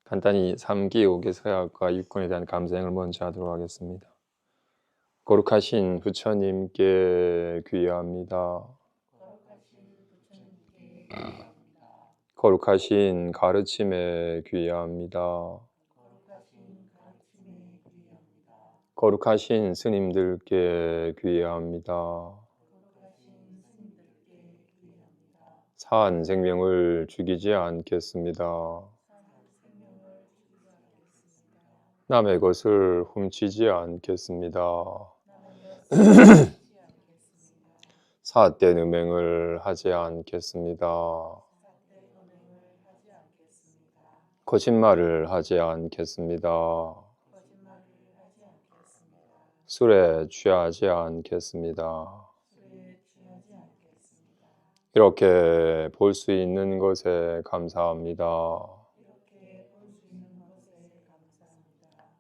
간단히 3기 5개 서약과 육군에 대한 감사행을 먼저 하도록 하겠습니다. 거룩하신 부처님께 귀의합니다. 거룩하신 가르침에 귀의합니다. 거룩하신 스님들께 귀의합니다. 산 생명을 죽이지 않겠습니다. 남의 것을 훔치지 않겠습니다. 사앗된 음행을 하지 않겠습니다. 거짓말을 하지 않겠습니다. 술에 취하지 않겠습니다. 이렇게 볼 수 있는 것에 감사합니다.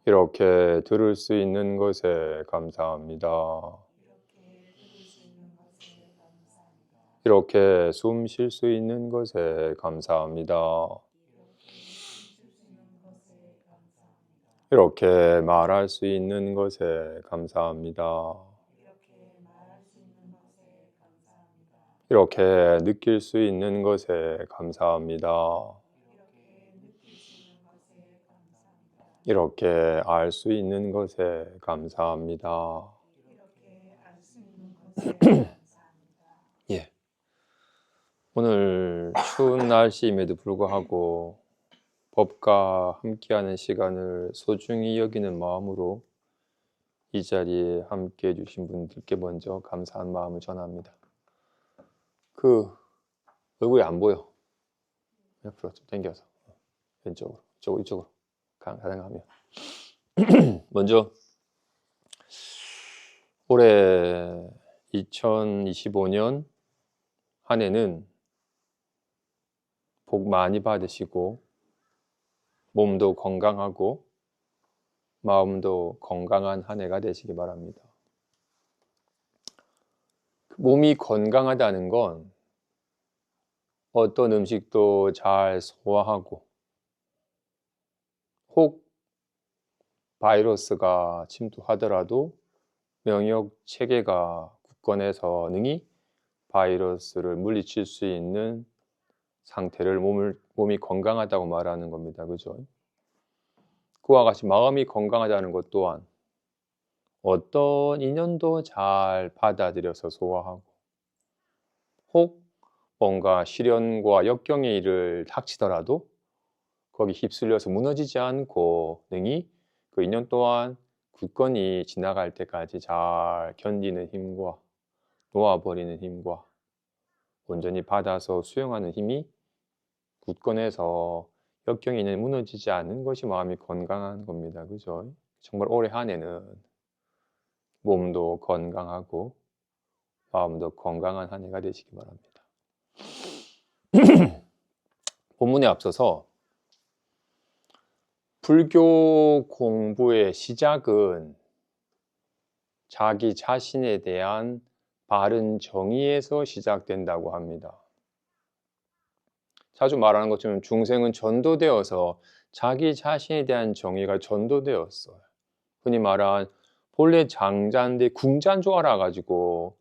이렇게 들을 수 있는 것에 감사합니다. 이렇게 숨 쉴 수 있는 것에 감사합니다. 이렇게 말할 수 있는 것에 감사합니다. 이렇게 느낄 수 있는 것에 감사합니다. 이렇게 알 수 있는 것에 감사합니다. 예. 오늘 추운 날씨임에도 불구하고 법과 함께하는 시간을 소중히 여기는 마음으로 이 자리에 함께해 주신 분들께 먼저 감사한 마음을 전합니다. 얼굴이 안 보여. 옆으로 좀 당겨서 왼쪽으로, 이쪽으로 가능하면. 먼저 올해 2025년 한 해는 복 많이 받으시고 몸도 건강하고 마음도 건강한 한 해가 되시기 바랍니다. 몸이 건강하다는 건 어떤 음식도 잘 소화하고 혹 바이러스가 침투하더라도 면역 체계가 굳건해서 능히 바이러스를 물리칠 수 있는 상태를 몸이 건강하다고 말하는 겁니다. 그죠? 그와 같이 마음이 건강하다는 것 또한 어떤 인연도 잘 받아들여서 소화하고 혹 뭔가 시련과 역경의 일을 닥치더라도 거기 휩쓸려서 무너지지 않고 능히 그 인연 또한 굳건히 지나갈 때까지 잘 견디는 힘과 놓아버리는 힘과 온전히 받아서 수용하는 힘이 굳건해서 역경에 인해 무너지지 않는 것이 마음이 건강한 겁니다. 그죠? 정말 올해 한 해는 몸도 건강하고 마음도 건강한 한 해가 되시기 바랍니다. 본문에 앞서서 불교 공부의 시작은 자기 자신에 대한 바른 정의에서 시작된다고 합니다. 자주 말하는 것처럼 중생은 전도되어서 자기 자신에 대한 정의가 전도되었어요. 흔히 말한 본래 장자인데 궁자인 줄 알아가지고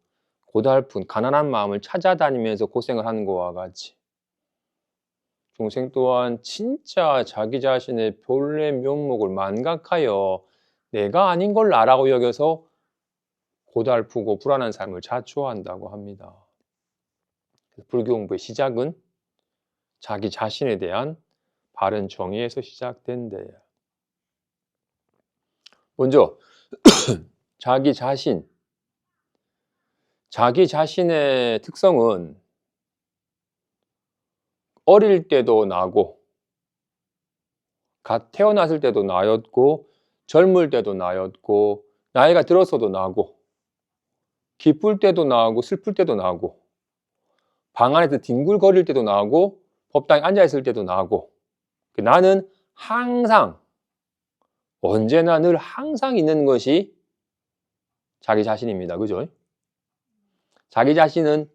고달픈 가난한 마음을 찾아다니면서 고생을 하는 것과 같이 중생 또한 진짜 자기 자신의 본래 면목을 만각하여 내가 아닌 걸 나라고 여겨서 고달프고 불안한 삶을 자초한다고 합니다. 불교 공부의 시작은 자기 자신에 대한 바른 정의에서 시작된대요. 먼저 자기 자신의 특성은 어릴 때도 나고 갓 태어났을 때도 나였고 젊을 때도 나였고 나이가 들어서도 나고 기쁠 때도 나고 슬플 때도 나고 방 안에서 뒹굴거릴 때도 나고 법당에 앉아있을 때도 나고 나는 항상 언제나 늘 항상 있는 것이 자기 자신입니다. 그죠? 자기 자신은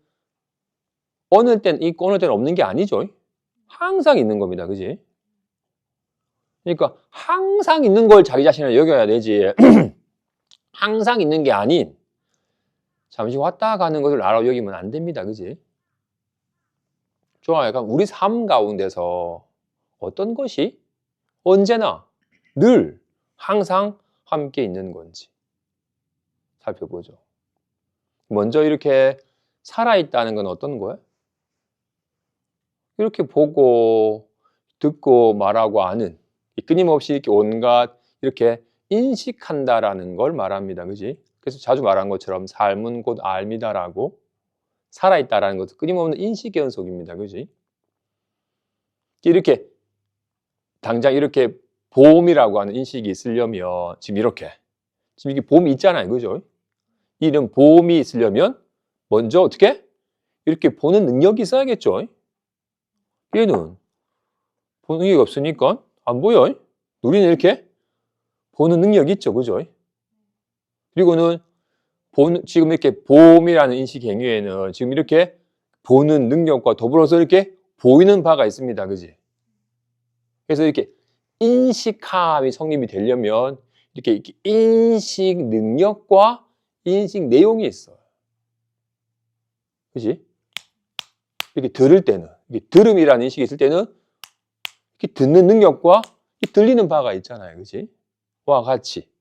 어느 때는 있고 어느 때는 없는 게 아니죠. 항상 있는 겁니다. 그지? 그러니까 항상 있는 걸 자기 자신을 여겨야 되지. 항상 있는 게 아닌 잠시 왔다 가는 것을 나라고 여기면 안 됩니다. 그지? 좋아요. 그럼 우리 삶 가운데서 어떤 것이 언제나 늘 항상 함께 있는 건지 살펴보죠. 먼저 이렇게 살아있다는 건 어떤 거예요? 이렇게 보고 듣고 말하고 아는 끊임없이 이렇게 온갖 이렇게 인식한다라는 걸 말합니다. 그지? 그래서 자주 말한 것처럼 삶은 곧 알미다라고 살아있다라는 것도 끊임없는 인식 연속입니다. 그지? 이렇게 당장 이렇게 봄이라고 하는 인식이 있으려면 지금 이게 봄이 있잖아요. 그죠? 이런 봄이 있으려면 먼저 어떻게? 이렇게 보는 능력이 있어야겠죠. 얘는 보는 능력이 없으니까 안 보여. 우리는 이렇게 보는 능력이 있죠. 그죠? 그리고는 지금 이렇게 봄이라는 인식 행위에는 지금 이렇게 보는 능력과 더불어서 이렇게 보이는 바가 있습니다. 그지? 그래서 이렇게 인식함이 성립이 되려면 이렇게 인식 능력과 인식 내용이 있어요. 그지? 이렇게 들을 때는, 이렇게 들음이라는 인식이 있을 때는 이렇게 듣는 능력과 들리는 바가 있잖아요. 그지? 와 같이.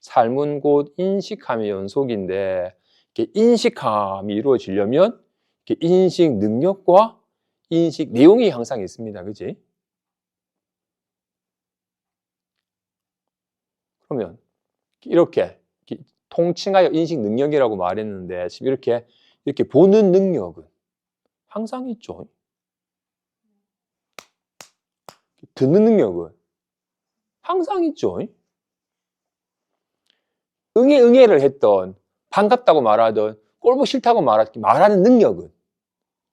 삶은 곧 인식함의 연속인데, 이렇게 인식함이 이루어지려면 이렇게 인식 능력과 인식 내용이 항상 있습니다. 그지? 그러면 이렇게 통칭하여 인식 능력이라고 말했는데, 지금 이렇게 보는 능력은 항상 있죠. 듣는 능력은 항상 있죠. 응애를 했던, 반갑다고 말하던, 꼴보기 싫다고 말하는 능력은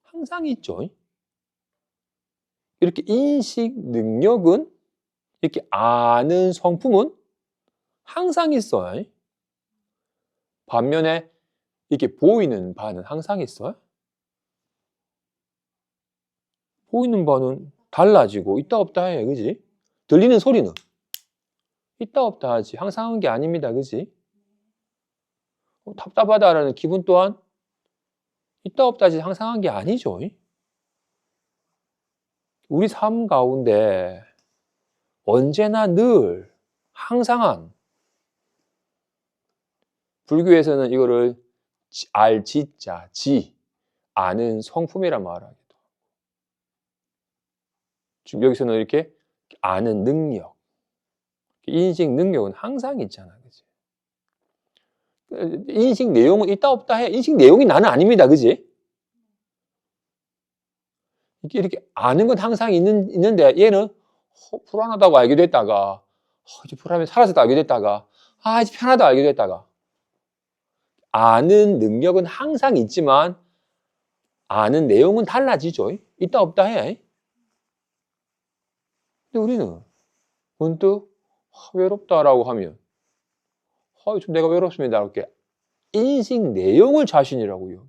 항상 있죠. 이렇게 인식 능력은, 이렇게 아는 성품은 항상 있어요. 반면에 이렇게 보이는 바는 항상 있어요. 보이는 바는 달라지고 있다 없다 해. 그지? 들리는 소리는 있다 없다 하지. 항상 한 게 아닙니다. 그지? 답답하다라는 기분 또한 있다 없다 하지. 항상 한 게 아니죠. 우리 삶 가운데 언제나 늘 항상한, 불교에서는 이거를 알지자, 아는 성품이란 말하기도 하고, 지금 여기서는 이렇게 아는 능력, 인식 능력은 항상 있잖아. 그지? 인식 내용은 있다 없다 해. 인식 내용이 나는 아닙니다. 그지? 이렇게 아는 건 항상 있는데 얘는 불안하다고 알게 됐다가 이제 불안하면 사라졌다 알게 됐다가 이제 편하다 알게 됐다가, 아는 능력은 항상 있지만 아는 내용은 달라지죠. 있다 없다 해. 근데 우리는 문득 외롭다라고 하면 좀 내가 외롭습니다 이렇게 인식 내용을 자신이라고 여겨.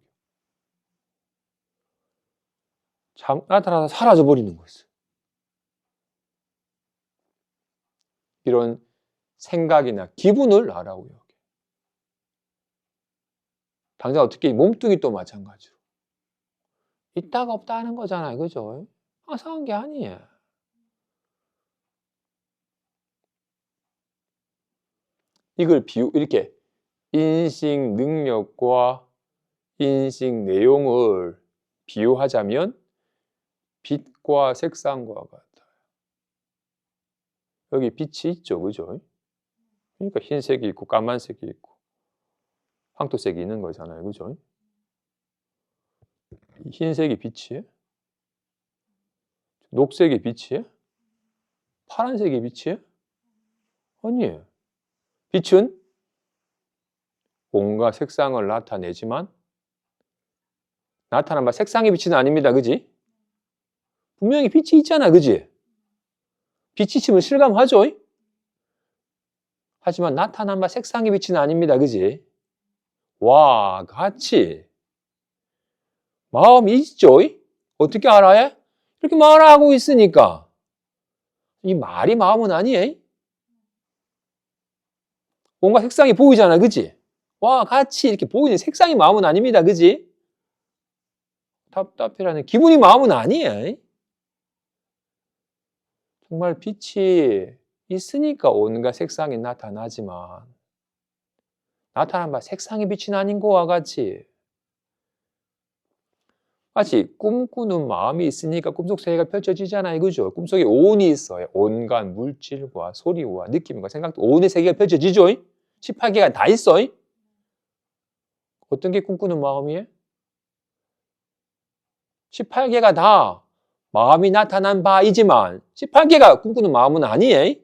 나타나서 사라져버리는 거였어요. 이런 생각이나 기분을 나라고 여겨. 당장 어떻게 몸뚱이 또 마찬가지로 있다가 없다 하는 거잖아요. 그죠? 이상한 게 아니에요. 이걸 이렇게 인식 능력과 인식 내용을 비유하자면 빛과 색상과 같아요. 여기 빛이 있죠. 그죠? 그러니까 흰색이 있고 까만색이 있고 황토색이 있는 거잖아요. 그죠? 흰색이 빛이에요? 녹색이 빛이에요? 파란색이 빛이에요? 아니에요. 빛은 온갖 색상을 나타내지만 나타난 바 색상의 빛은 아닙니다. 그지? 분명히 빛이 있잖아. 그지? 빛이 있으면 실감하죠? 하지만 나타난 바 색상의 빛은 아닙니다. 그지? 와 같이 마음이 있죠? 어떻게 알아요? 이렇게 말하고 있으니까 이 말이 마음은 아니에요? 뭔가 색상이 보이잖아, 그지? 와, 같이 이렇게 보이는 색상이 마음은 아닙니다, 그지? 답답해라는 기분이 마음은 아니에요. 정말 빛이 있으니까 온갖 색상이 나타나지만 나타난 바 색상의 빛이 아닌 거와 같이 마치 꿈꾸는 마음이 있으니까 꿈속 세계가 펼쳐지잖아요. 그죠? 꿈속에 온이 있어요. 온갖 물질과 소리와 느낌과 생각도 온의 세계가 펼쳐지죠? 18개가 다 있어. 어떤 게 꿈꾸는 마음이에요? 18개가 다 마음이 나타난 바이지만 18개가 꿈꾸는 마음은 아니에요.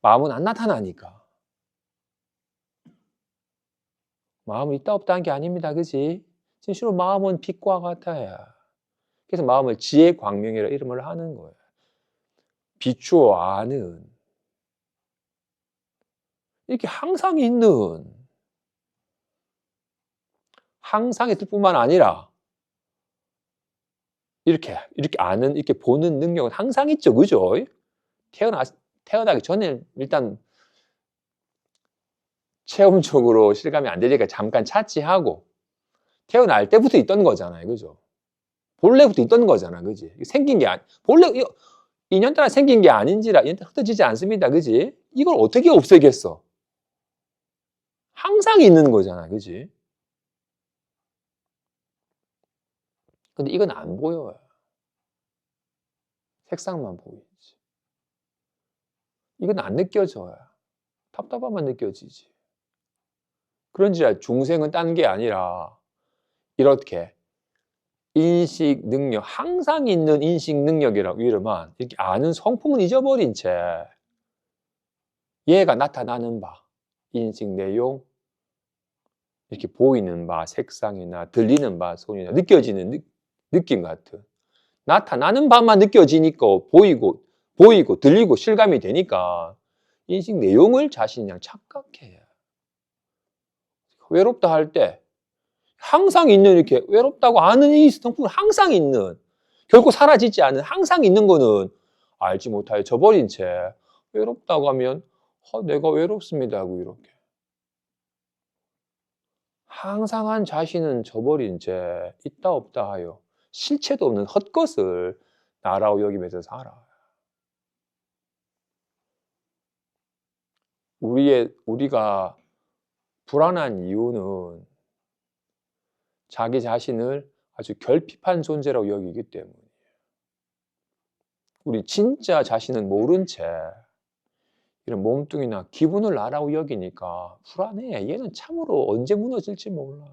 마음은 안 나타나니까. 마음은 있다 없다 한 게 아닙니다. 그지? 진실로 마음은 빛과 같아요. 그래서 마음을 지혜 광명이라 이름을 하는 거예요. 비추어 아는 이렇게 항상 있는 항상 있을 뿐만 아니라 이렇게 아는 이렇게 보는 능력은 항상 있죠. 그죠? 태어나기 전에 일단 체험적으로 실감이 안 되니까 잠깐 차치하고 태어날 때부터 있던 거잖아요. 그죠? 본래부터 있던 거잖아. 그지? 생긴 게 본래 인연따라 생긴 게 아닌지라 인연따라 흩어지지 않습니다. 그지? 이걸 어떻게 없애겠어? 항상 있는 거잖아. 그지? 근데 이건 안 보여요. 색상만 보이지. 이건 안 느껴져요. 답답함만 느껴지지. 그런지라 중생은 딴 게 아니라 이렇게 인식 능력, 항상 있는 인식 능력이라고 이름한 이렇게 아는 성품은 잊어버린 채 얘가 나타나는 바, 인식 내용, 이렇게 보이는 바, 색상이나 들리는 바, 소리나 느껴지는 느낌 같은 나타나는 바만 느껴지니까 보이고 들리고 실감이 되니까 인식 내용을 자신이 그냥 착각해요. 외롭다 할 때 항상 있는 이렇게 외롭다고 아는 이 성품은 항상 있는 결코 사라지지 않은 항상 있는 거는 알지 못하여 저버린 채 외롭다고 하면 내가 외롭습니다 하고 이렇게 항상한 자신은 저버린 채 있다 없다 하여 실체도 없는 헛것을 나라고 여기면서 살아. 우리가 불안한 이유는 자기 자신을 아주 결핍한 존재라고 여기기 때문이에요. 우리 진짜 자신은 모른 채 이런 몸뚱이나 기분을 나라고 여기니까 불안해. 얘는 참으로 언제 무너질지 몰라.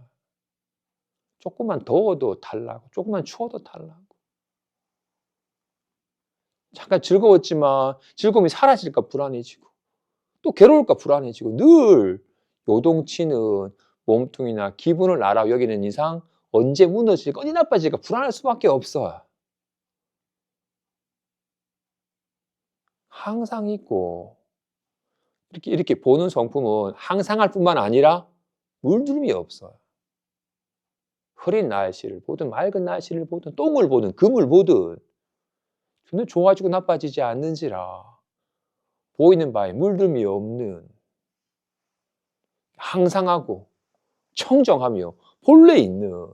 조금만 더워도 탈나고 조금만 추워도 탈나고 잠깐 즐거웠지만 즐거움이 사라질까 불안해지고 또 괴로울까 불안해지고 늘 요동치는 몸뚱이나 기분을 나라고 여기는 이상 언제 무너질까 어디 나빠질까 불안할 수밖에 없어요. 항상 있고 이렇게 보는 성품은 항상할 뿐만 아니라 물두름이 없어요. 흐린 날씨를 보든 맑은 날씨를 보든 똥을 보든 금을 보든 전혀 좋아지고 나빠지지 않는지라 보이는 바에 물두름이 없는 항상하고 청정하며 본래 있는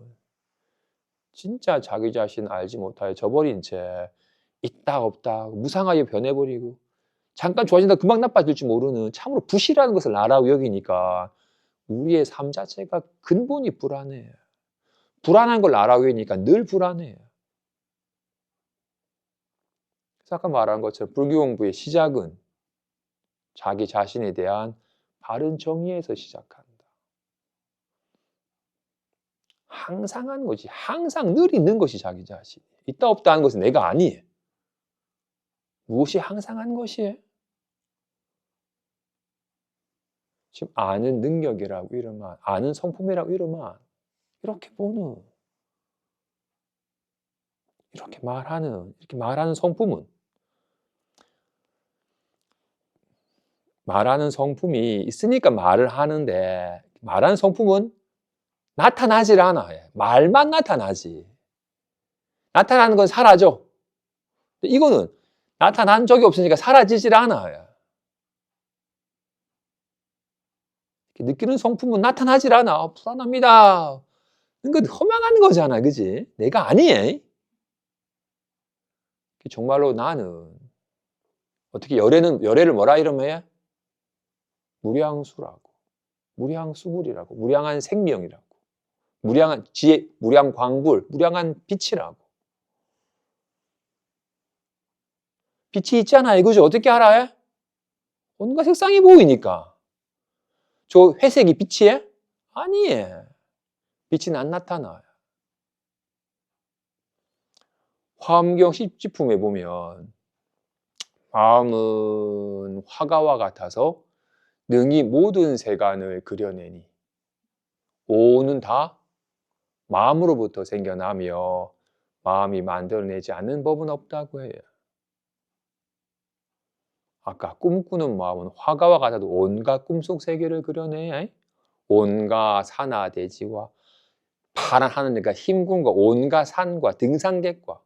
진짜 자기 자신 알지 못하여 저버린 채 있다 없다 무상하게 변해버리고 잠깐 좋아진다 금방 나빠질 줄 모르는 참으로 부실한 것을 나라고 여기니까 우리의 삶 자체가 근본이 불안해요. 불안한 걸 나라고 여기니까 늘 불안해요. 그래서 아까 말한 것처럼 불교 공부의 시작은 자기 자신에 대한 바른 정의에서 시작한다. 항상한 거지. 항상 늘 있는 것이 자기 자신. 있다 없다 하는 것은 내가 아니에요. 무엇이 항상한 것이에요? 지금 아는 능력이라고 이름한, 아는 성품이라고 이름한 이렇게 보는, 이렇게 말하는 성품은 말하는 성품이 있으니까 말을 하는데 말하는 성품은 나타나질 않아요. 말만 나타나지. 나타나는 건 사라져. 이거는 나타난 적이 없으니까 사라지질 않아요. 느끼는 성품은 나타나질 않아. 불안합니다. 이건 허망한 거잖아, 그지? 내가 아니에요. 정말로 나는 어떻게 열애를 뭐라 이러면 무량수라고, 무량수불이라고, 무량한 생명이라고, 무량한 지혜, 무량광불, 무량한 빛이라고. 빛이 있잖아요, 그죠? 어떻게 알아요? 온갖 색상이 보이니까. 저 회색이 빛이에요? 아니에요. 빛은 안 나타나요. 화엄경 십지품에 보면 마음은 화가와 같아서 능히 모든 세간을 그려내니 오는 다 마음으로부터 생겨나며 마음이 만들어내지 않는 법은 없다고 해요. 아까 꿈꾸는 마음은 화가와 같아도 온갖 꿈속 세계를 그려내야 온갖 산하 대지와 파란 하늘과 힘군과 온갖 산과 등산객과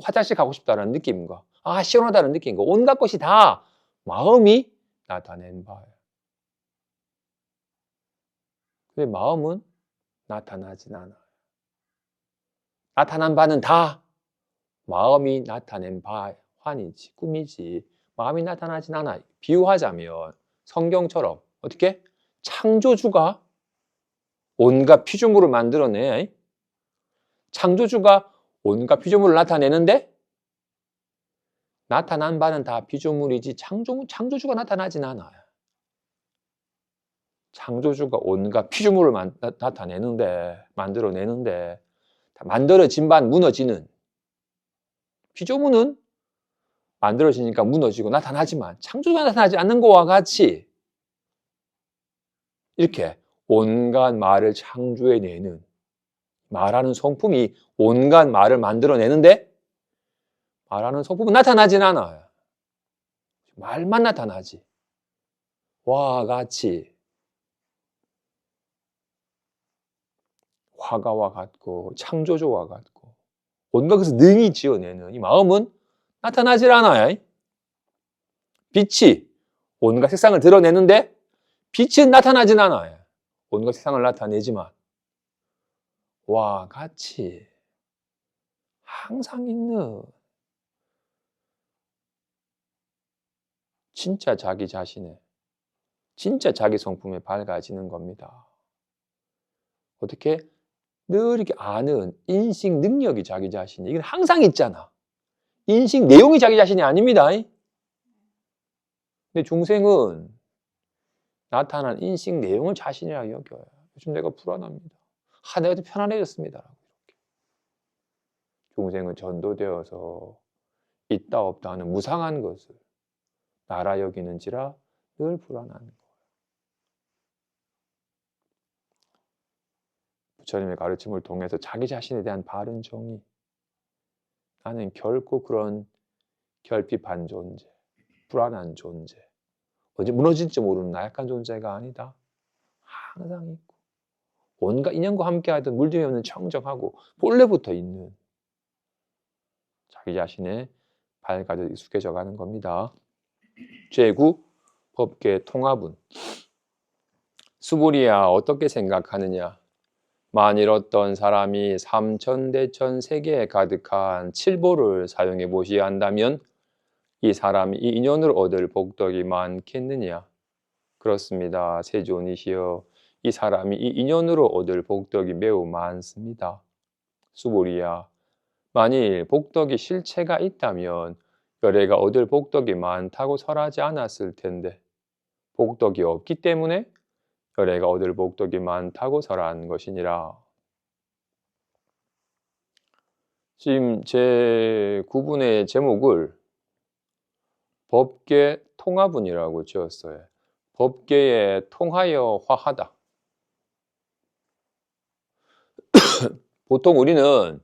화장실 가고 싶다는 느낌과 시원하다는 느낌과 온갖 것이 다 마음이 나타낸 바예요. 근데 마음은 나타나진 않아요. 나타난 바는 다 마음이 나타낸 바 환이지, 꿈이지. 마음이 나타나진 않아요. 비유하자면 성경처럼 어떻게? 창조주가 온갖 피조물을 만들어내. 창조주가 온갖 피조물을 나타내는데 나타난 바는 다 피조물이지 창조주가 나타나진 않아요. 창조주가 온갖 피조물을 만들어내는데 만들어진 반 무너지는 피조물은 만들어지니까 무너지고 나타나지만 창조주가 나타나지 않는 것과 같이 이렇게 온갖 말을 창조해내는 말하는 성품이 온갖 말을 만들어내는데 말하는 성품은 나타나진 않아요. 말만 나타나지. 와 같이 화가와 같고 창조주와 같고 온갖 것을 능히 지어내는 이 마음은 나타나질 않아요. 빛이 온갖 색상을 드러내는데 빛은 나타나진 않아요. 온갖 색상을 나타내지만 와 같이 항상 있는 진짜 자기 자신의 진짜 자기 성품에 밝아지는 겁니다. 어떻게? 늘 이렇게 아는 인식 능력이 자기 자신이 이건 항상 있잖아. 인식 내용이 자기 자신이 아닙니다. 근데 중생은 나타난 인식 내용을 자신이라고 여겨요. 요즘 내가 불안합니다. 내가 좀 편안해졌습니다. 중생은 전도되어서 있다 없다 하는 무상한 것을 나라 여기는지라 늘 불안한 거예요. 부처님의 가르침을 통해서 자기 자신에 대한 바른 정의, 나는 결코 그런 결핍한 존재, 불안한 존재, 언제 무너질지 모르는 나약한 존재가 아니다. 항상 있고 온갖 인연과 함께하던 물들이 없는 청정하고 본래부터 있는 자기 자신의 밝아져 익숙해져 가는 겁니다. 제9 법계 통합은 수보리야 어떻게 생각하느냐? 만일 어떤 사람이 삼천대천 세계에 가득한 칠보를 사용해 보시야 한다면 이 사람이 이 인연으로 얻을 복덕이 많겠느냐? 그렇습니다. 세존이시여, 이 사람이 이 인연으로 얻을 복덕이 매우 많습니다. 수보리야, 만일 복덕이 실체가 있다면 열애가 얻을 복덕이 많다고 설하지 않았을 텐데 복덕이 없기 때문에 열애가 얻을 복덕이 많다고 설한 것이니라. 지금 제 9분의 제목을 법계 통합은이라고 지었어요. 법계에 통하여 화하다. 보통 우리는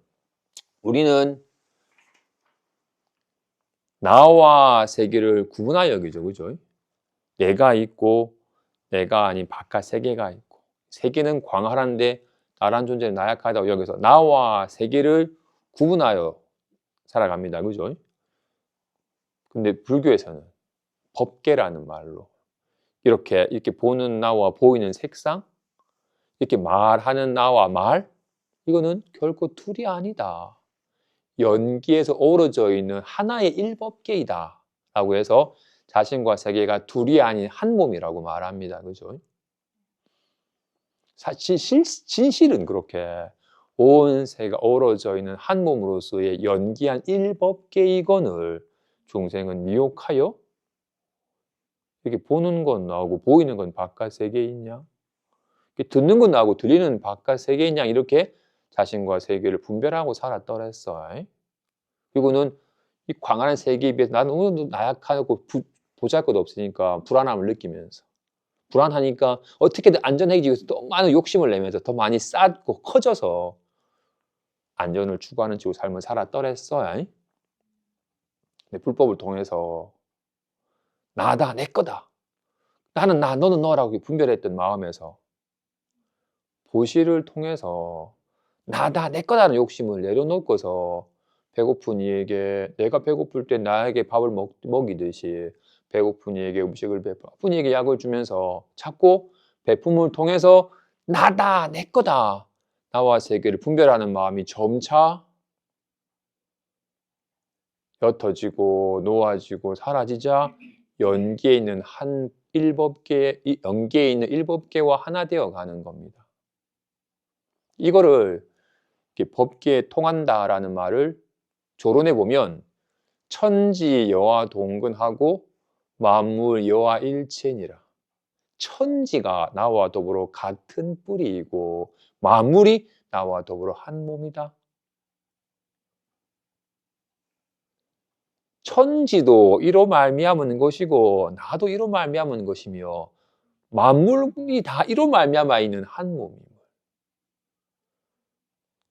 나와 세계를 구분하여 여기죠. 그죠? 내가 있고 내가 아닌 바깥 세계가 있고 세계는 광활한데 나란 존재는 나약하다고 여기서 나와 세계를 구분하여 살아갑니다. 그죠? 근데 불교에서는 법계라는 말로 이렇게 보는 나와 보이는 색상, 이렇게 말하는 나와 말, 이거는 결코 둘이 아니다. 연기에서 어우러져 있는 하나의 일법계이다. 라고 해서 자신과 세계가 둘이 아닌 한 몸이라고 말합니다. 그죠? 사실 진실은 그렇게 온 세계가 어우러져 있는 한 몸으로서의 연기한 일법계이건을 중생은 미혹하여 이렇게 보는 건 나오고 보이는 건 바깥 세계에 있냐? 듣는 건 나오고 들리는 바깥 세계에 있냐? 이렇게 자신과 세계를 분별하고 살았더랬어. 그리고는 이 광활한 세계에 비해서 나는 오늘도 나약하고 보잘것 없으니까 불안함을 느끼면서, 불안하니까 어떻게든 안전해지기 위해서 또 많은 욕심을 내면서 더 많이 쌓고 커져서 안전을 추구하는 식으로 삶을 살았더랬어. 근데 불법을 통해서 나다, 내 거다, 나는 나, 너는 너라고 분별했던 마음에서 보시를 통해서 나다, 내 거다라는 욕심을 내려놓고서 배고픈 이에게, 내가 배고플 때 나에게 밥을 먹이듯이 배고픈 이에게 음식을 배고픈 이에게 약을 주면서 자꾸 배품을 통해서 나다, 내 거다, 나와 세계를 분별하는 마음이 점차 옅어지고 놓아지고 사라지자 연기에 있는 연기에 있는 일법계와 하나 되어 가는 겁니다. 이거를 법계에 통한다라는 말을 조론해 보면 천지 여와 동근하고 만물 여와 일체니라. 천지가 나와 더불어 같은 뿌리이고 만물이 나와 더불어 한 몸이다. 천지도 이로 말미암은 것이고 나도 이로 말미암은 것이며 만물이 다 이로 말미암아 있는 한 몸이고,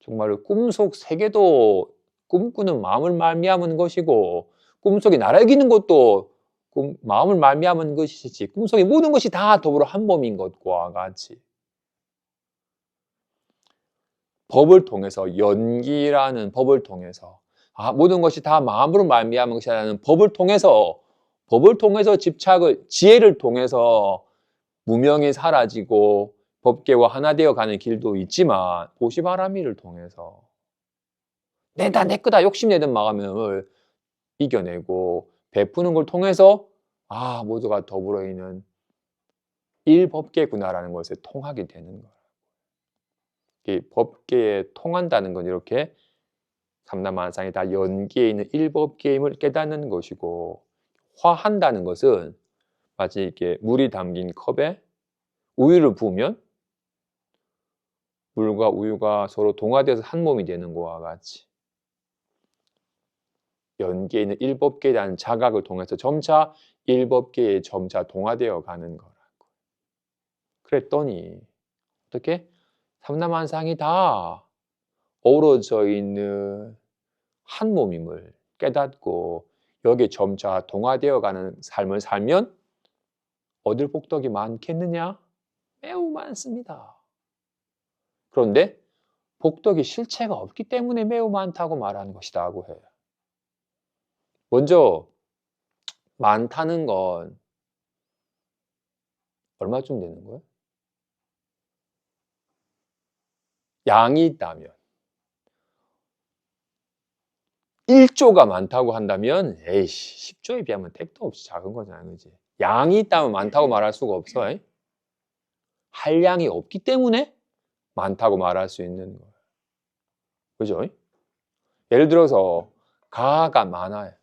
정말로 꿈속 세계도 꿈꾸는 마음을 말미암은 것이고 꿈속에 날아기는 것도 마음을 말미암은 것이지, 꿈속의 모든 것이 다 더불어 한 몸인 것과 같이 법을 통해서, 연기라는 법을 통해서, 모든 것이 다 마음으로 말미암은 것이라는 법을 통해서 지혜를 통해서 무명이 사라지고 법계와 하나 되어 가는 길도 있지만, 보시바라미를 통해서 내다, 내 거다 욕심내던 마음을 이겨내고 베푸는 걸 통해서 모두가 더불어 있는 일법계구나라는 것에 통하게 되는 거예요. 이 법계에 통한다는 건 이렇게 삼라만상이 다 연기에 있는 일법계임을 깨닫는 것이고, 화한다는 것은 마치 이렇게 물이 담긴 컵에 우유를 부으면 물과 우유가 서로 동화되어서 한 몸이 되는 것과 같이 연기에 있는 일법계라는 자각을 통해서 점차 일법계에 점차 동화되어 가는 거라고. 그랬더니 어떻게? 삼라만상이 다 어우러져 있는 한 몸임을 깨닫고 여기에 점차 동화되어 가는 삶을 살면 얻을 복덕이 많겠느냐? 매우 많습니다. 그런데 복덕이 실체가 없기 때문에 매우 많다고 말하는 것이라고 해요. 먼저 많다는 건 얼마쯤 되는 거예요? 양이 있다면 1조가 많다고 한다면 10조에 비하면 택도 없이 작은 거잖아요. 그지? 양이 있다면 많다고 말할 수가 없어. 한량이 없기 때문에 많다고 말할 수 있는 거예요. 그죠? 예를 들어서 가가 많아요.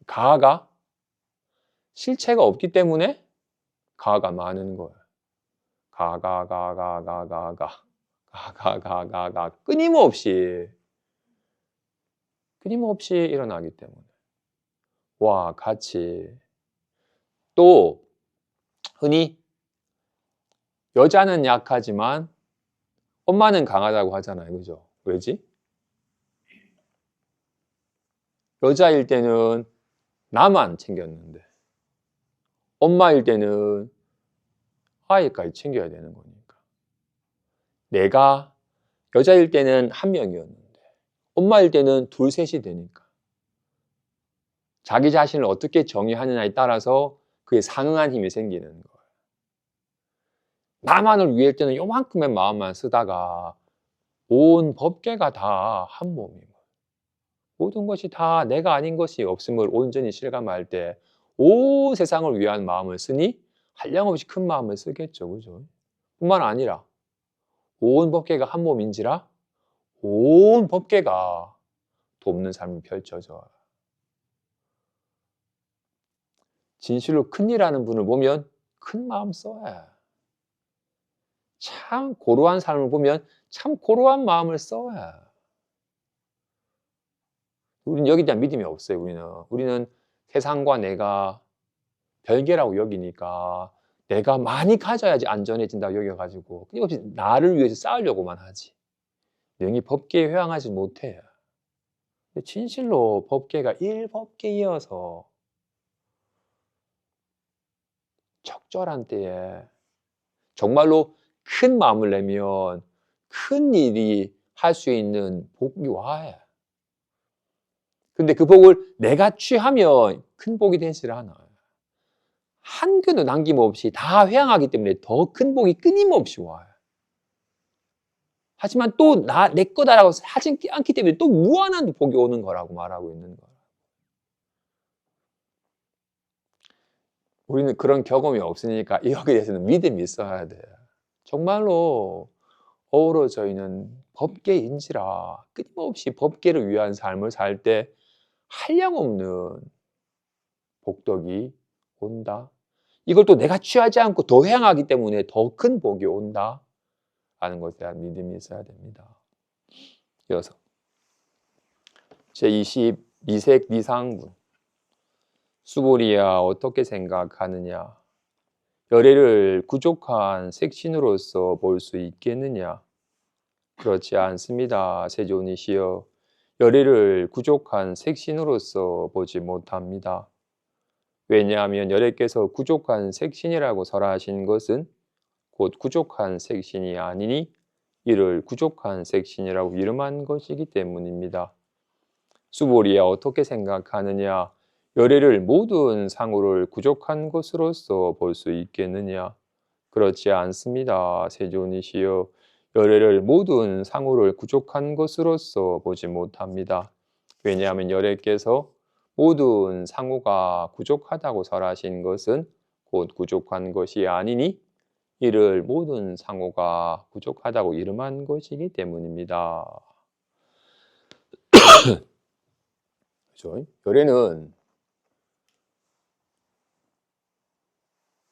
가가 실체가 없기 때문에 가가 많은 거예요. 가가 끊임없이 일어나기 때문에 와 같이. 또 흔히 여자는 약하지만 엄마는 강하다고 하잖아요. 그죠? 왜지? 여자일 때는 나만 챙겼는데 엄마일 때는 아이까지 챙겨야 되는 거니까. 내가 여자일 때는 한 명이었는데 엄마일 때는 둘, 셋이 되니까 자기 자신을 어떻게 정의하느냐에 따라서 그에 상응한 힘이 생기는 거예요. 나만을 위할 때는 요만큼의 마음만 쓰다가 온 법계가 다 한 몸이고 모든 것이 다 내가 아닌 것이 없음을 온전히 실감할 때 온 세상을 위한 마음을 쓰니 한량없이 큰 마음을 쓰겠죠. 그죠? 뿐만 아니라 온 법계가 한 몸인지라 온 법계가 돕는 삶이 펼쳐져요. 진실로 큰일하는 분을 보면 큰 마음 써야. 참 고루한 삶을 보면 참 고루한 마음을 써야. 우리는 여기에 대한 믿음이 없어요. 우리는 세상과 내가 별개라고 여기니까 내가 많이 가져야지 안전해진다고 여겨가지고 끊임없이 나를 위해서 싸우려고만 하지. 영이 법계에 회항하지 못해요. 진실로 법계가 일법계이어서 적절한 때에 정말로 큰 마음을 내면 큰 일이 할 수 있는 복이 와요. 근데 그 복을 내가 취하면 큰 복이 되질 않아요. 한 끗도 남김없이 다 회항하기 때문에 더 큰 복이 끊임없이 와요. 하지만 또 내 거다라고 하지 않기 때문에 또 무한한 복이 오는 거라고 말하고 있는 거예요. 우리는 그런 경험이 없으니까 여기에 대해서는 믿음이 있어야 돼요. 정말로 어우러져 있는 법계인지라 끊임없이 법계를 위한 삶을 살 때 한량없는 복덕이 온다. 이걸 또 내가 취하지 않고 더 행하기 때문에 더 큰 복이 온다 하는 것에 대한 믿음이 있어야 됩니다. 이어서 제22색 니상문. 수보리야 어떻게 생각하느냐? 열애를 부족한 색신으로서 볼 수 있겠느냐? 그렇지 않습니다. 세존이시여. 열애를 부족한 색신으로서 보지 못합니다. 왜냐하면 열애께서 부족한 색신이라고 설하신 것은 곧 부족한 색신이 아니니 이를 부족한 색신이라고 이름한 것이기 때문입니다. 수보리야 어떻게 생각하느냐? 열애를 모든 상호를 부족한 것으로서 볼 수 있겠느냐? 그렇지 않습니다. 세존이시여. 열애를 모든 상호를 부족한 것으로서 보지 못합니다. 왜냐하면 열애께서 모든 상호가 부족하다고 설하신 것은 곧 부족한 것이 아니니 이를 모든 상호가 부족하다고 이름한 것이기 때문입니다. 그렇죠? 열애는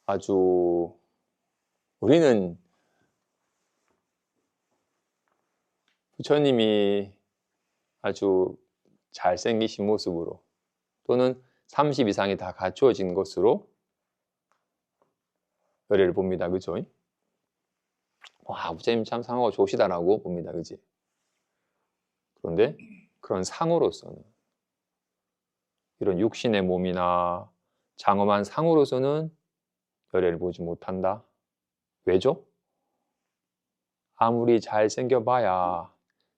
아주 우리는 부처님이 아주 잘생기신 모습으로 또는 30 이상이 다 갖추어진 것으로 열애를 봅니다. 그죠? 와, 부처님 참 상호가 좋으시다라고 봅니다. 그지? 그런데 그런 상호로서는 이런 육신의 몸이나 장엄한 상호로서는 열애를 보지 못한다. 왜죠? 아무리 잘생겨봐야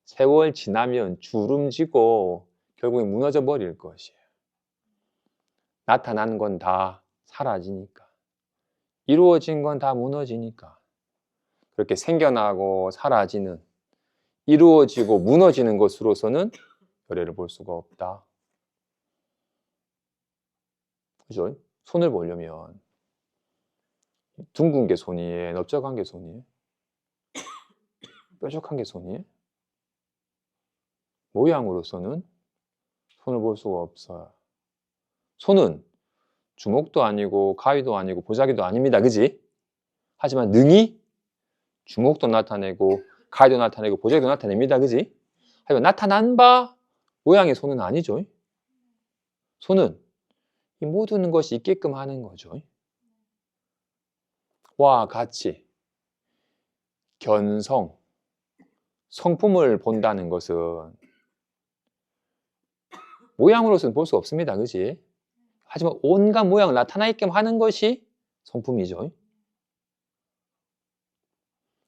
세월 지나면 주름지고 결국에 무너져 버릴 것이에요. 나타난 건 다 사라지니까. 이루어진 건 다 무너지니까. 그렇게 생겨나고 사라지는, 이루어지고 무너지는 것으로서는 열애를 볼 수가 없다. 그죠? 손을 보려면 둥근 게 손이에요? 넓적한 게 손이에요? 뾰족한 게 손이에요? 모양으로서는 손을 볼 수가 없어요. 손은 주먹도 아니고 가위도 아니고 보자기도 아닙니다. 그지? 하지만 능히 주먹도 나타내고 가위도 나타내고 보자기도 나타냅니다. 그지? 하지만 나타난 바 모양의 손은 아니죠. 손은 이 모든 것이 있게끔 하는 거죠. 와 같이 견성, 성품을 본다는 것은 모양으로서는 볼 수 없습니다. 그지? 하지만 온갖 모양을 나타나 있게끔 하는 것이 성품이죠.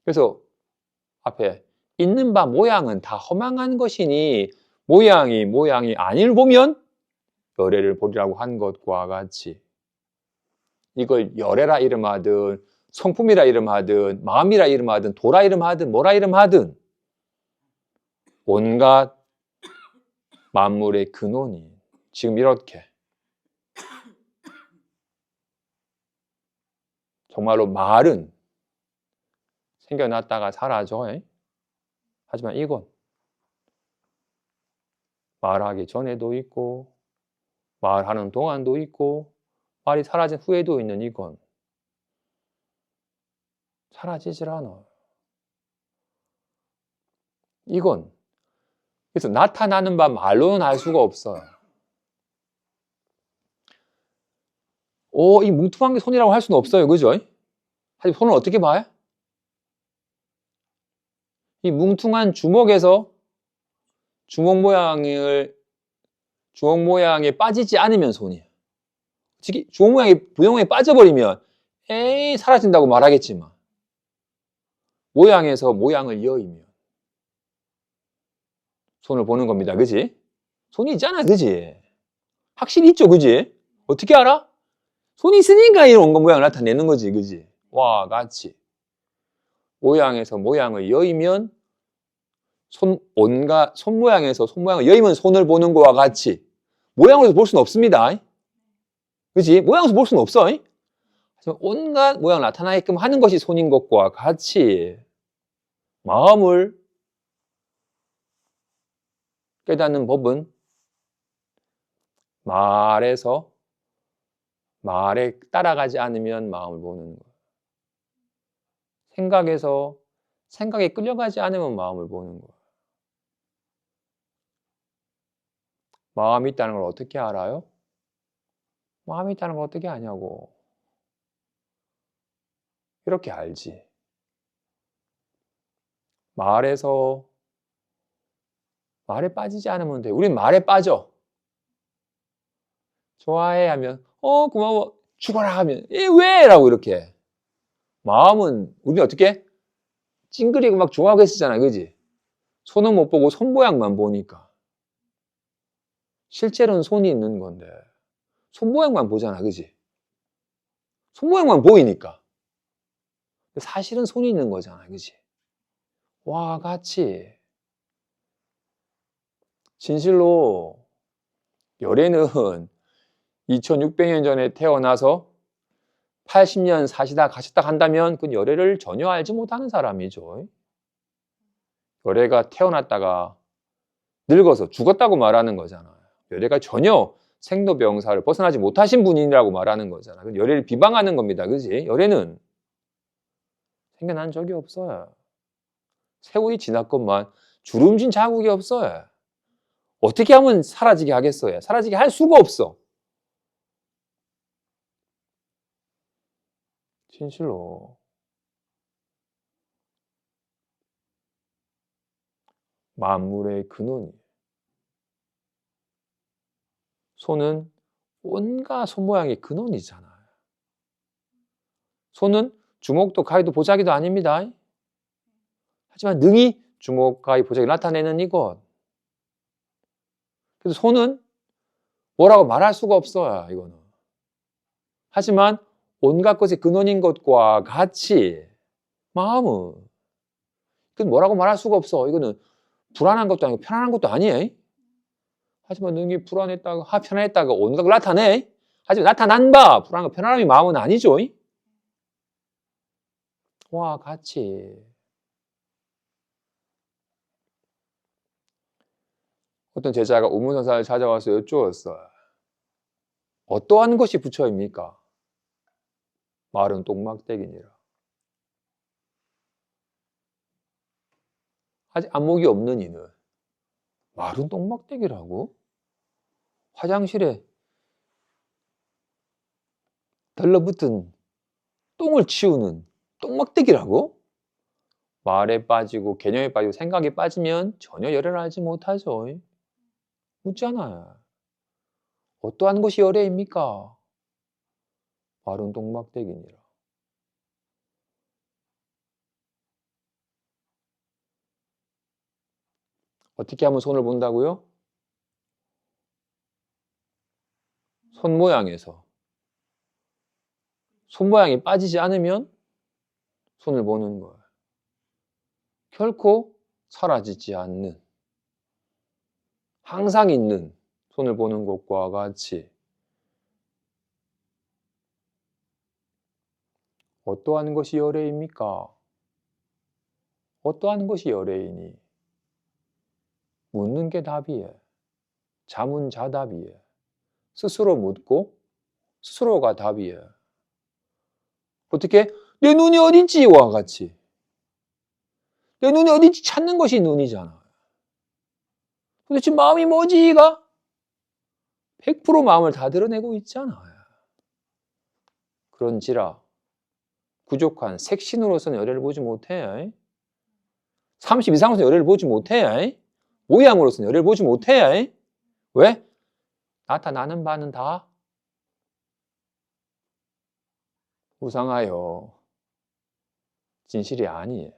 그래서 앞에 있는 바 모양은 다 허망한 것이니 모양이 아니를 보면 열애를 보리라고 한 것과 같이 이걸 열애라 이름하든 성품이라 이름하든 마음이라 이름하든 도라 이름하든 뭐라 이름하든 온갖 만물의 근원이 지금 이렇게 정말로 말은 생겨났다가 사라져. 하지만 이건 말하기 전에도 있고 말하는 동안도 있고 말이 사라진 후에도 있는 이건 사라지질 않아. 이건 그래서 나타나는 바 말로는 알 수가 없어요. 이 뭉퉁한 게 손이라고 할 수는 없어요. 그죠? 하지만 손을 어떻게 봐요? 이 뭉퉁한 주먹에서 주먹 모양에 빠지지 않으면 손이에요. 솔직히 주먹 모양에 빠져버리면 에이 사라진다고 말하겠지만 모양에서 모양을 이어이면 손을 보는 겁니다. 그지? 손이 있잖아. 그지? 확실히 있죠. 그지? 어떻게 알아? 손이 있으니까 이런 온갖 모양을 나타내는 거지. 그지? 와 같이 모양에서 모양을 이어이면 손 모양에서 손 모양을 이어이면 손을 보는 거와 같이 모양으로서 볼 수는 없습니다. 그지? 모양으로서 볼 수는 없어. 하지만 온갖 모양을 나타나게끔 하는 것이 손인 것과 같이 마음을 깨닫는 법은 말에 따라가지 않으면 마음을 보는 거예요. 생각에 끌려가지 않으면 마음을 보는 거예요. 마음이 있다는 걸 어떻게 알아요? 마음이 있다는 걸 어떻게 아냐고. 이렇게 알지. 말에 빠지지 않으면 돼. 우린 말에 빠져. 좋아해 하면 고마워. 죽어라 하면 왜? 라고 이렇게. 마음은 우리는 어떻게? 찡그리고 막 좋아하고 했었잖아. 그지? 손은 못 보고 손 모양만 보니까. 실제로는 손이 있는 건데 손 모양만 보잖아. 그지? 손 모양만 보이니까. 사실은 손이 있는 거잖아. 그지? 와 같이 진실로 열애는 2600년 전에 태어나서 80년 사시다 가셨다 한다면 그 열애를 전혀 알지 못하는 사람이죠. 열애가 태어났다가 늙어서 죽었다고 말하는 거잖아요. 열애가 전혀 생로병사를 벗어나지 못하신 분이라고 말하는 거잖아요. 열애를 비방하는 겁니다. 그지? 열애는 생겨난 적이 없어요. 세월이 지났건만 주름진 자국이 없어요. 어떻게 하면 사라지게 하겠어요? 사라지게 할 수가 없어. 진실로 만물의 근원이에요. 손은 온갖 손 모양의 근원이잖아요. 손은 주먹도 가위도 보자기도 아닙니다. 하지만 능히 주먹, 가위, 보자기를 나타내는 이것. 그래서 손은 뭐라고 말할 수가 없어요. 이거는. 하지만 온갖 것의 근원인 것과 같이 마음은 그건 뭐라고 말할 수가 없어. 이거는 불안한 것도 아니고 편안한 것도 아니에요. 하지만 능히 불안했다가 편안했다가 온갖 걸 나타내. 하지만 나타난 바 불안과 편안함이 마음은 아니죠. 와 같이 어떤 제자가 우문선사를 찾아와서 여쭈었어요. 어떠한 것이 부처입니까? 말은 똥막대기니라. 아직 안목이 없는 이는 말은 똥막대기라고? 화장실에 달라붙은 똥을 치우는 똥막대기라고? 말에 빠지고 개념에 빠지고 생각에 빠지면 전혀 열애를 알지 못하죠. 묻잖아요. 어떠한 것이 열애입니까? 말은 똥막대기니라. 어떻게 하면 손을 본다고요? 손 모양에서. 손 모양이 빠지지 않으면 손을 보는 거예요. 결코 사라지지 않는, 항상 있는 손을 보는 것과 같이 어떠한 것이 열애입니까? 어떠한 것이 열애이니? 묻는 게 답이에요. 자문자답이에요. 스스로 묻고 스스로가 답이에요. 어떻게? 내 눈이 어딘지와 같이. 내 눈이 어딘지 찾는 것이 눈이잖아. 도대체 마음이 뭐지가? 100% 마음을 다 드러내고 있잖아요. 그런지라 부족한 색신으로서는 열애를 보지 못해. 30 이상으로서는 열애를 보지 못해. 모양으로서는 열애를 보지 못해. 왜? 나타나는 바는 다 우상하여 진실이 아니에요.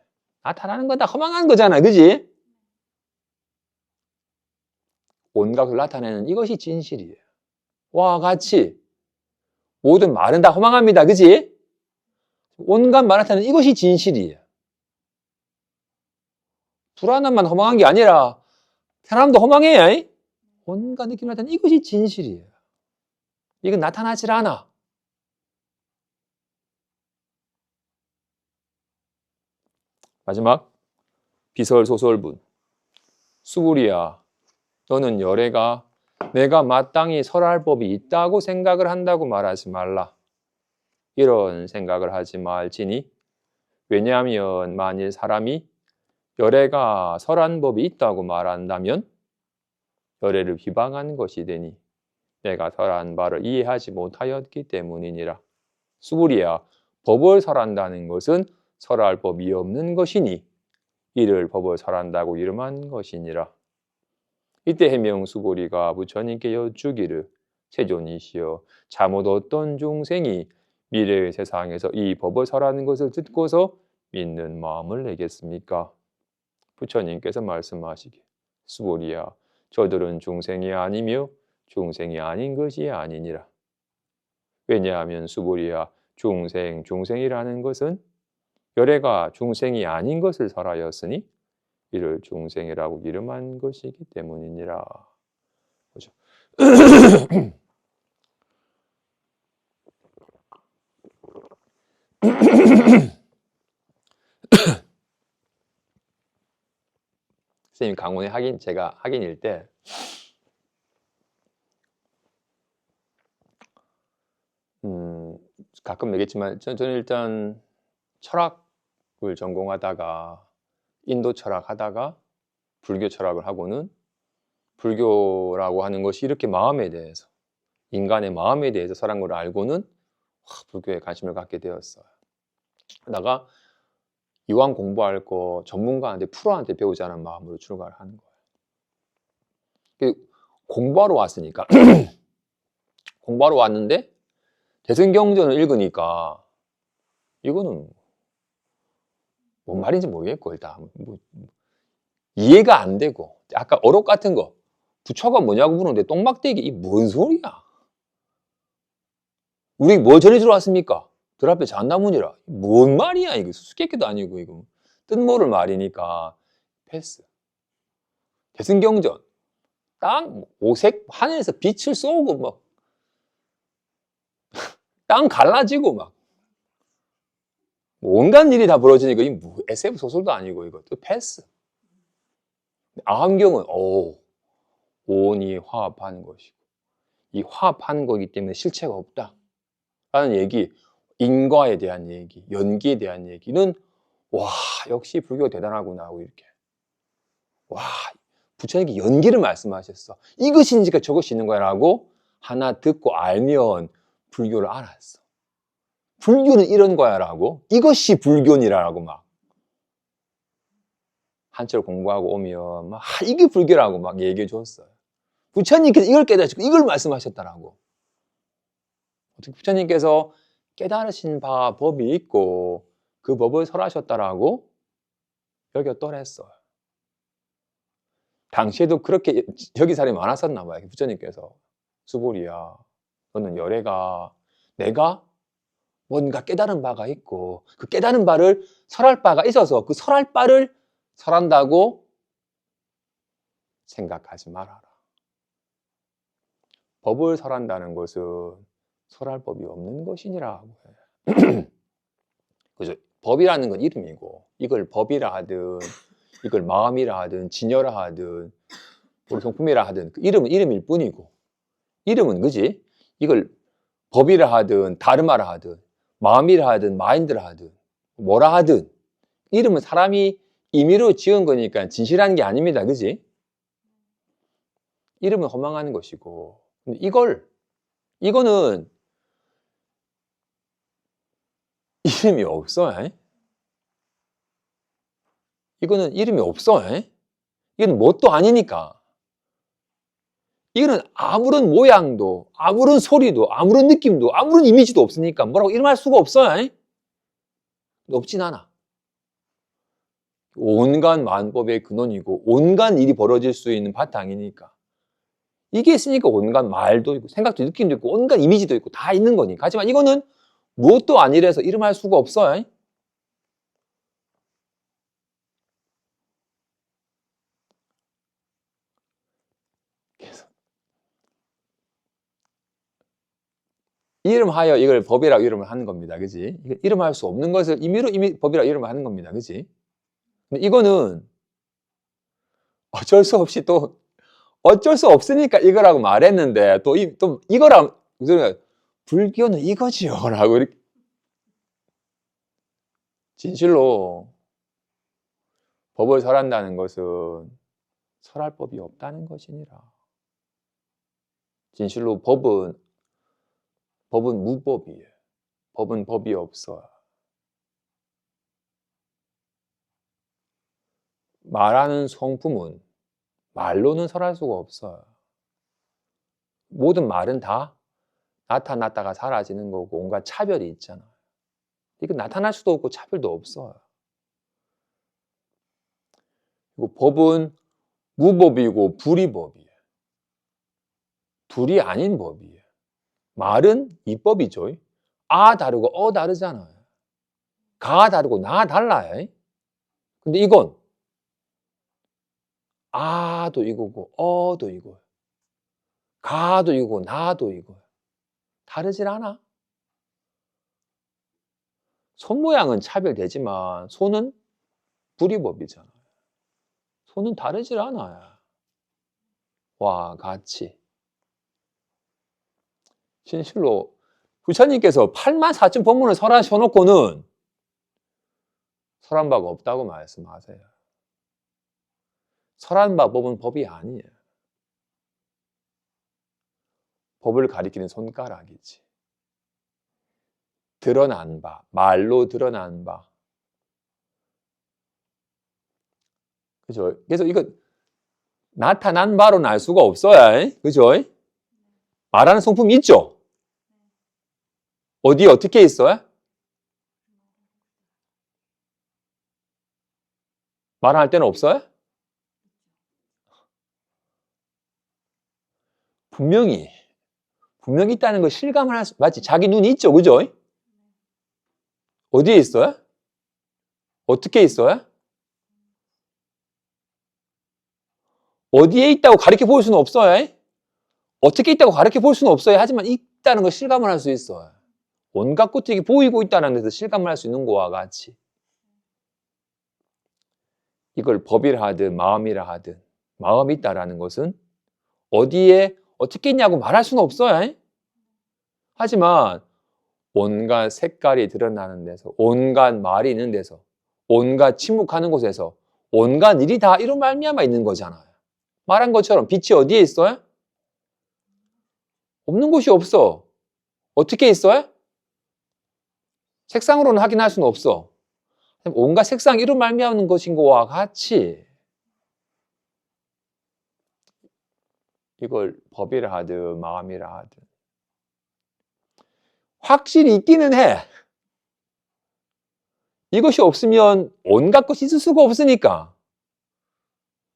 나타나는 건 다 허망한 거잖아. 그지? 온갖 것을 나타내는 이것이 진실이에요. 와 같이 모든 말은 다 허망합니다. 그지? 온갖 말 나타내는 이것이 진실이에요. 불안함만 허망한 게 아니라 편함도 허망해요. 온갖 느낌을 나타내는 이것이 진실이에요. 이건 나타나질 않아. 마지막 비설소설분. 수부리야, 너는 열애가 내가 마땅히 설할 법이 있다고 생각을 한다고 말하지 말라. 이런 생각을 하지 말지니, 왜냐하면 만일 사람이 열애가 설한 법이 있다고 말한다면 열애를 비방한 것이 되니 내가 설한 바를 이해하지 못하였기 때문이니라. 수부리야, 법을 설한다는 것은 설할 법이 없는 것이니 이를 법을 설한다고 이름한 것이니라. 이때 해명수보리가 부처님께 여쭈기를, 세존이시여, 잘못 어떤 중생이 미래의 세상에서 이 법을 설하는 것을 듣고서 믿는 마음을 내겠습니까? 부처님께서 말씀하시길, 수보리야, 저들은 중생이 아니며 중생이 아닌 것이 아니니라. 왜냐하면 수보리야, 중생이라는 것은 열애가 중생이 아닌 것을 설하였으니 이를 중생이라고 이름한 것이기 때문이니라. 그렇죠? 선생님 강원에 제가 학인일 때 가끔 얘기했지만 저는 일단 철학을 전공하다가 인도 철학하다가 불교 철학을 하고는 불교라고 하는 것이 이렇게 마음에 대해서, 인간의 마음에 대해서 설한 걸 알고는 불교에 관심을 갖게 되었어요. 그러다가 이왕 공부할 거 전문가한테, 프로한테 배우자는 마음으로 출가를 하는 거예요. 공부하러 왔으니까 공부하러 왔는데 대승경전을 읽으니까 이거는 뭔 말인지 모르겠고 일단 이해가 안 되고, 아까 어록 같은 거 부처가 뭐냐고 물었는데 똥막대기, 이 뭔 소리야? 우리 뭐 전해주러 왔습니까? 들 앞에 잣나무니라. 뭔 말이야 이거, 수수께끼도 아니고 이거 뜻모를 말이니까 패스. 대승경전 땅 오색 하늘에서 빛을 쏘고 막 땅 갈라지고 막 온갖 일이 다 벌어지니까 이 SF 소설도 아니고 이거 또 패스. 아함경은 온이 화합하는 것이고 이 화합하는 거기 때문에 실체가 없다 라는 얘기, 인과에 대한 얘기, 연기에 대한 얘기는 와 역시 불교가 대단하구나 하고 이렇게, 와 부처님께 연기를 말씀하셨어. 이것이니까 저것이 있는 거야 라고 하나 듣고 알면 불교를 알았어. 불교는 이런 거야 라고, 이것이 불교니라고 막 한철 공부하고 오면 막 이게 불교라고 막 얘기해 줬어요. 부처님께서 이걸 깨달으시고 이걸 말씀하셨다라고. 어떻게 부처님께서 깨달으신 바 법이 있고 그 법을 설하셨다라고 여겼더랬어요. 당시에도 그렇게 여기 사람이 많았었나 봐요. 부처님께서 수보리야, 너는 열애가 내가 뭔가 깨달은 바가 있고 그 깨달은 바를 설할 바가 있어서 그 설할 바를 설한다고 생각하지 말아라. 법을 설한다는 것은 설할 법이 없는 것이니라고 해. 그죠? 법이라는 건 이름이고 이걸 법이라 하든 이걸 마음이라 하든 진여라 하든 성품이라 하든 그 이름은 이름일 뿐이고 이름은 그지? 이걸 법이라 하든 다르마라 하든 마음이라 하든 마인드라 하든 뭐라 하든 이름은 사람이 임의로 지은 거니까 진실한 게 아닙니다. 그지? 이름은 허망하는 것이고 근데 이거는 이름이 없어. 이거는 이름이 없어. 이건 뭣도 아니니까. 이거는 아무런 모양도 아무런 소리도 아무런 느낌도 아무런 이미지도 없으니까 뭐라고 이름할 수가 없어. 없진 않아. 온갖 만법의 근원이고 온갖 일이 벌어질 수 있는 바탕이니까 이게 있으니까 온갖 말도 있고 생각도 느낌도 있고 온갖 이미지도 있고 다 있는 거니까. 하지만 이거는 무엇도 아니라서 이름할 수가 없어요. 이름하여 이걸 법이라고 이름을 하는 겁니다. 그지? 이름할 수 없는 것을 임의로 법이라고 이름을 하는 겁니다. 그지? 근데 이거는 어쩔 수 없이 또 어쩔 수 없으니까 이거라고 말했는데 또 이거랑 불교는 이거지요 라고 이렇게 진실로 법을 설한다는 것은 설할 법이 없다는 것이니라. 진실로 법은 무법이에요. 법은 법이 없어요. 말하는 성품은 말로는 설할 수가 없어요. 모든 말은 다 나타났다가 사라지는 거고 온갖 차별이 있잖아요. 이거 나타날 수도 없고 차별도 없어요. 그리고 법은 무법이고 불이법이에요. 둘이 아닌 법이에요. 말은 이법이죠. 아 다르고 어 다르잖아요. 가 다르고 나 달라요. 근데 이건 아도 이거고 어도 이거예요. 가도 이거고 나도 이거예요. 다르질 않아. 손 모양은 차별되지만 손은 불이법이잖아요. 손은 다르질 않아요. 와 같이. 진실로 부처님께서 84,000 법문을 설하셔놓고는 설한 바가 없다고 말씀하세요. 설한 바 법은 법이 아니에요. 법을 가리키는 손가락이지. 드러난 바, 말로 드러난 바. 그죠? 그래서 이거 나타난 바로는 알 수가 없어요. 그죠? 말하는 성품이 있죠? 어디 어떻게 있어요? 말할 때는 없어요? 분명히 있다는 걸 실감을 할 수, 맞지? 자기 눈이 있죠, 그죠? 어디에 있어요? 어떻게 있어요? 어디에 있다고 가르쳐 볼 수는 없어요. 어떻게 있다고 가르쳐 볼 수는 없어요. 하지만 있다는 걸 실감을 할 수 있어요. 온갖 것들이 보이고 있다는 데서 실감을 할 수 있는 거와 같이. 이걸 법이라 하든 마음이라 하든 마음이 있다라는 것은 어디에 어떻게 있냐고 말할 수는 없어요. 하지만 온갖 색깔이 드러나는 데서 온갖 말이 있는 데서 온갖 침묵하는 곳에서 온갖 일이 다 이런 말미암아 있는 거잖아요. 말한 것처럼 빛이 어디에 있어요? 없는 곳이 없어. 어떻게 있어요? 색상으로는 확인할 수는 없어. 온갖 색상 이런 말미암는 것인 것과 같이 이걸 법이라 하든 마음이라 하든 확실히 있기는 해. 이것이 없으면 온갖 것이 있을 수가 없으니까.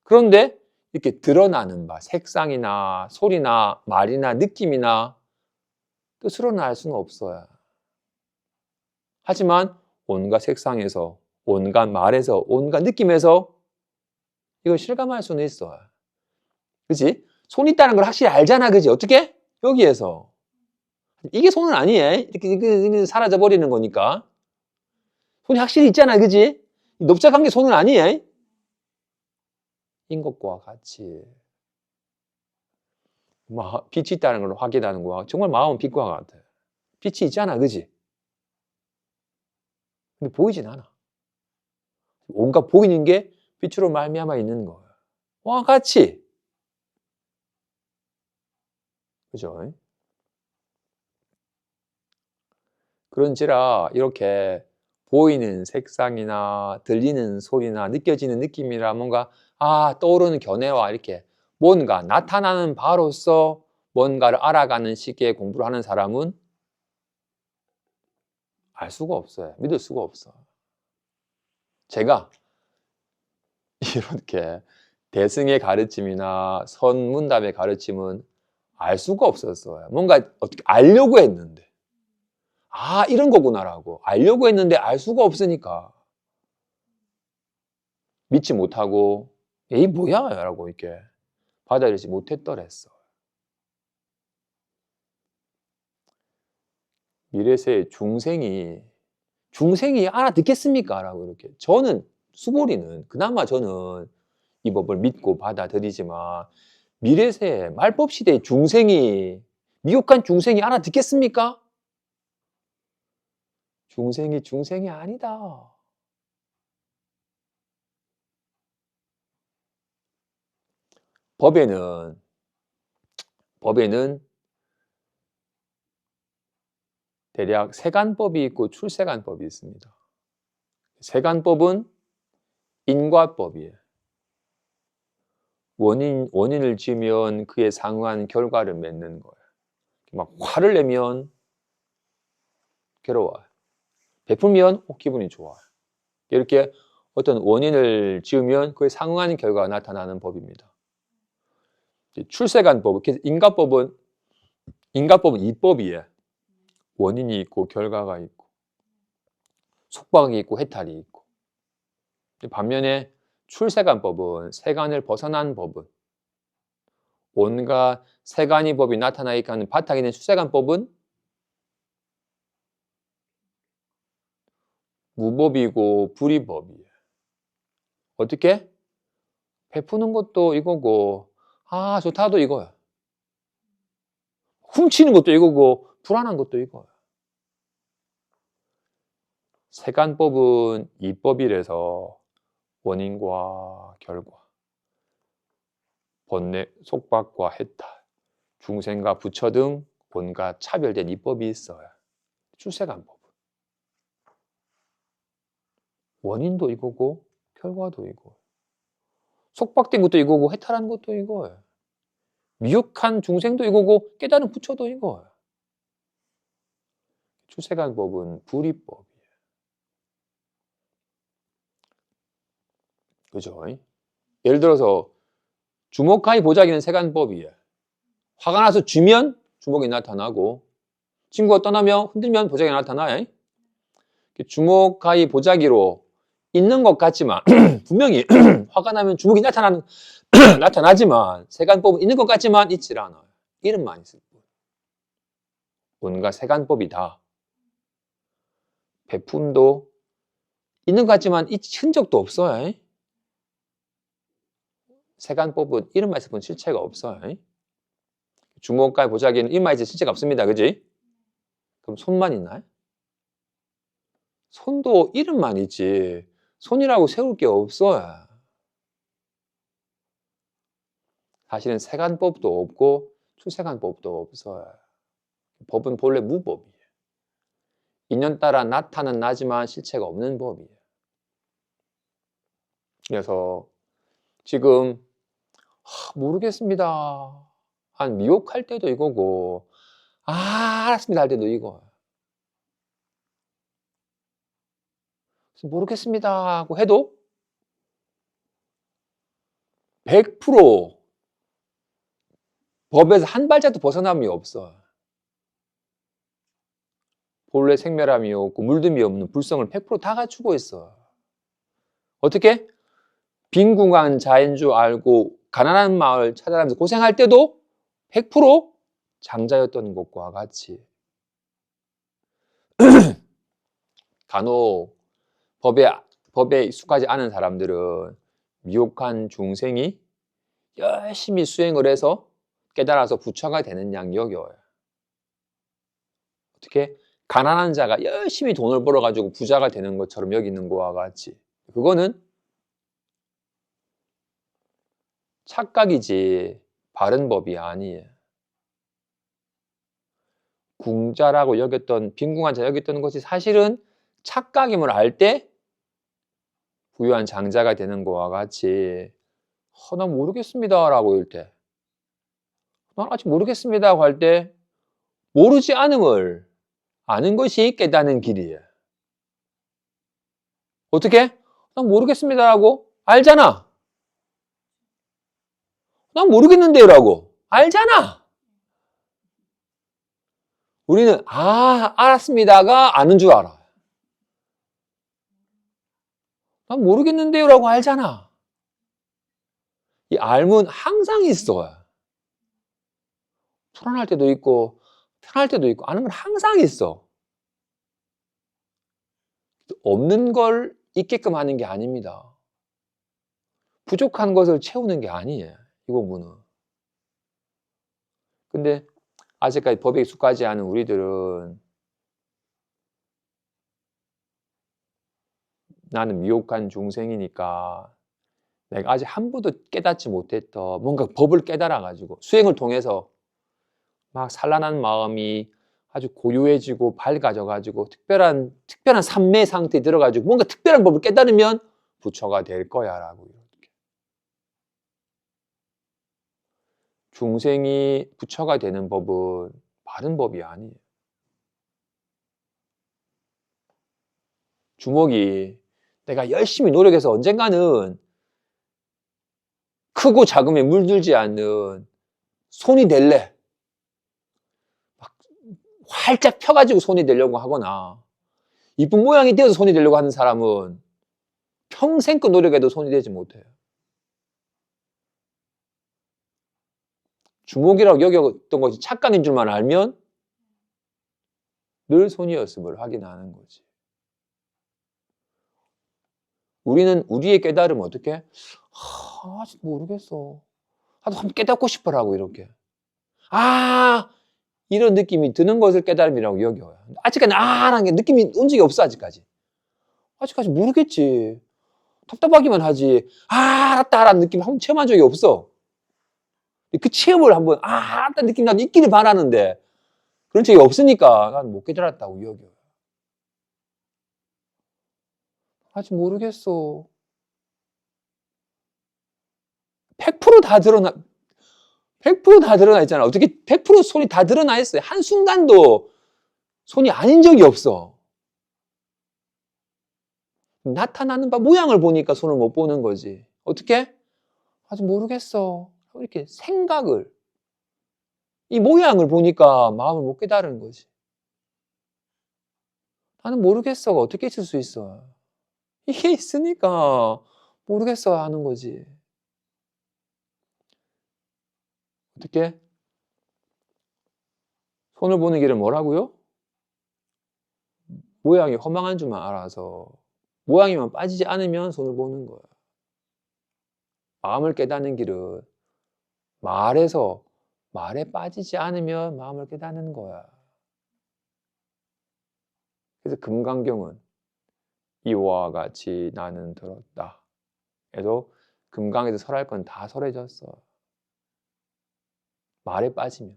그런데 이렇게 드러나는 바, 색상이나 소리나 말이나 느낌이나 뜻으로는 알 수는 없어요. 하지만 온갖 색상에서, 온갖 말에서, 온갖 느낌에서 이걸 실감할 수는 있어요. 그치? 손 있다는 걸 확실히 알잖아. 그치? 어떻게? 여기에서. 이게 손은 아니에요. 이렇게 사라져버리는 거니까. 손이 확실히 있잖아. 그치? 넓적한 게 손은 아니에요. 인 것과 같이. 빛이 있다는 걸 확인하는 거야. 정말 마음은 빛과 같아. 빛이 있잖아. 그치? 근데 보이진 않아. 온갖 보이는 게 빛으로 말미암아 있는 거예요. 와, 같이. 그죠? 그런지라 이렇게 보이는 색상이나 들리는 소리나 느껴지는 느낌이라 뭔가 떠오르는 견해와 이렇게 뭔가 나타나는 바로서 뭔가를 알아가는 식의 공부를 하는 사람은 알 수가 없어요. 믿을 수가 없어. 제가 이렇게 대승의 가르침이나 선문답의 가르침은 알 수가 없었어요. 뭔가 어떻게 알려고 했는데 이런 거구나라고 알려고 했는데 알 수가 없으니까 믿지 못하고 에이 뭐야 라고 이렇게 받아들이지 못했더랬어. 미래세 중생이 알아듣겠습니까? 라고 이렇게. 저는 수보리는 그나마 저는 이 법을 믿고 받아들이지만 미래세 말법 시대의 중생이 미혹한 중생이 알아듣겠습니까? 중생이 아니다. 법에는 대략 세간법이 있고 출세간법이 있습니다. 세간법은 인과법이에요. 원인을 지으면 그에 상응한 결과를 맺는 거예요. 막 화를 내면 괴로워요. 베풀면 기분이 좋아요. 이렇게 어떤 원인을 지으면 그에 상응하는 결과가 나타나는 법입니다. 출세간법, 인과법은 이법이에요. 원인이 있고 결과가 있고 속박이 있고 해탈이 있고. 반면에 출세간법은 세간을 벗어난 법은 온갖 세간의 법이 나타나 있게 하는 바탕이 된 출세간법은 무법이고 불이법이에요. 어떻게? 베푸는 것도 이거고 좋다도 이거야. 훔치는 것도 이거고 불안한 것도 이거야. 세간법은 이법이라서 원인과 결과, 번뇌, 속박과 해탈, 중생과 부처 등 온갖 차별된 이법이 있어요. 출세간법은. 원인도 이거고 결과도 이거. 속박된 것도 이거고 해탈한 것도 이거예요. 미혹한 중생도 이거고 깨달은 부처도 이거예요. 출세간법은 불이법이에요. 그죠? 예를 들어서 주먹하이 보자기는 세간법이에요. 화가 나서 쥐면 주먹이 나타나고 친구가 떠나면 흔들면 보자기가 나타나요. 주먹하이 보자기로 있는 것 같지만 분명히 화가 나면 주먹이 나타나지만 세간법은 있는 것 같지만 있질 않아요. 이름만 있을 뿐. 온갖 세간법이다. 베품도 있는 것 같지만 흔적도 없어요. 세간법은 이름만 있을 뿐 실체가 없어요. 주먹과 보자기는 이름만 있을 실체가 없습니다. 그지? 그럼 손만 있나요? 손도 이름만 있지 손이라고 세울 게 없어요. 사실은 세간법도 없고 출세간법도 없어요. 법은 본래 무법이에요. 인연 따라 나타는 나지만 실체가 없는 법이에요. 그래서 지금 모르겠습니다. 한 미혹할 때도 이거고 알았습니다 할 때도 이거예요. 모르겠습니다 하고 해도 100% 법에서 한 발자도 벗어남이 없어요. 본래 생멸함이 없고 물듦이 없는 불성을 100% 다 갖추고 있어. 어떻게? 빈궁한 자인 줄 알고 가난한 마을 찾아가면서 고생할 때도 100% 장자였던 것과 같이 간혹 법에 익숙하지 않은 사람들은 미혹한 중생이 열심히 수행을 해서 깨달아서 부처가 되는 양 여겨요. 어떻게? 가난한 자가 열심히 돈을 벌어가지고 부자가 되는 것처럼 여기는 것과 같이. 그거는 착각이지 바른 법이 아니에요. 궁자라고 여겼던, 빈궁한 자 여겼던 것이 사실은 착각임을 알 때 부유한 장자가 되는 것과 같이 난 모르겠습니다 라고 할 때, 난 아직 모르겠습니다 라고 할 때 모르지 않음을 아는 것이 깨닫는 길이에요. 어떻게? 난 모르겠습니다 라고 알잖아. 난 모르겠는데요 라고 알잖아. 우리는 알았습니다가 아는 줄 알아. 난 모르겠는데요 라고 알잖아. 이 알면 항상 있어요. 불안할 때도 있고 편할 때도 있고 아는 건 항상 있어. 없는 걸 있게끔 하는 게 아닙니다. 부족한 것을 채우는 게 아니에요, 이 공부는. 근데 아직까지 법에 익숙하지 않은 우리들은 나는 미혹한 중생이니까 내가 아직 한 번도 깨닫지 못했던 뭔가 법을 깨달아가지고 수행을 통해서 막 산란한 마음이 아주 고요해지고 밝아져가지고 특별한 삼매 상태에 들어가지고 뭔가 특별한 법을 깨달으면 부처가 될 거야 라고. 이렇게. 중생이 부처가 되는 법은 바른 법이 아니에요. 주먹이 내가 열심히 노력해서 언젠가는 크고 작음에 물들지 않는 손이 될래. 막 활짝 펴가지고 손이 되려고 하거나 이쁜 모양이 되어서 손이 되려고 하는 사람은 평생껏 노력해도 손이 되지 못해요. 주먹이라고 여겼던 것이 착각인 줄만 알면 늘 손이었음을 확인하는 거지. 우리는 우리의 깨달음은 어떻게? 아직 모르겠어. 나도 한번 깨닫고 싶어라고 이렇게. 이런 느낌이 드는 것을 깨달음이라고 여겨요. 아직까지 라는 게 느낌이 온 적이 없어 아직까지. 아직까지 모르겠지. 답답하기만 하지. 알았다라는 느낌 한번 체험한 적이 없어. 그 체험을 한번 알았다는 느낌 나도 있기를 바라는데 그런 적이 없으니까 난 못 깨달았다고 여겨요. 아직 모르겠어. 100%다 드러나, 100%다 드러나 있잖아. 어떻게 100% 손이 다 드러나 있어요. 한순간도 손이 아닌 적이 없어. 나타나는 바 모양을 보니까 손을 못 보는 거지. 어떻게? 아직 모르겠어. 이렇게 생각을, 이 모양을 보니까 마음을 못 깨달은 거지. 나는 모르겠어가 어떻게 있을 수 있어? 이게 있으니까 모르겠어 하는 거지. 어떻게? 손을 보는 길은 뭐라고요? 모양이 허망한 줄만 알아서 모양이만 빠지지 않으면 손을 보는 거야. 마음을 깨닫는 길은 말에 빠지지 않으면 마음을 깨닫는 거야. 그래서 금강경은 이와 같이 나는 들었다. 그래서 금강에서 설할 건 다 설해졌어. 말에 빠지면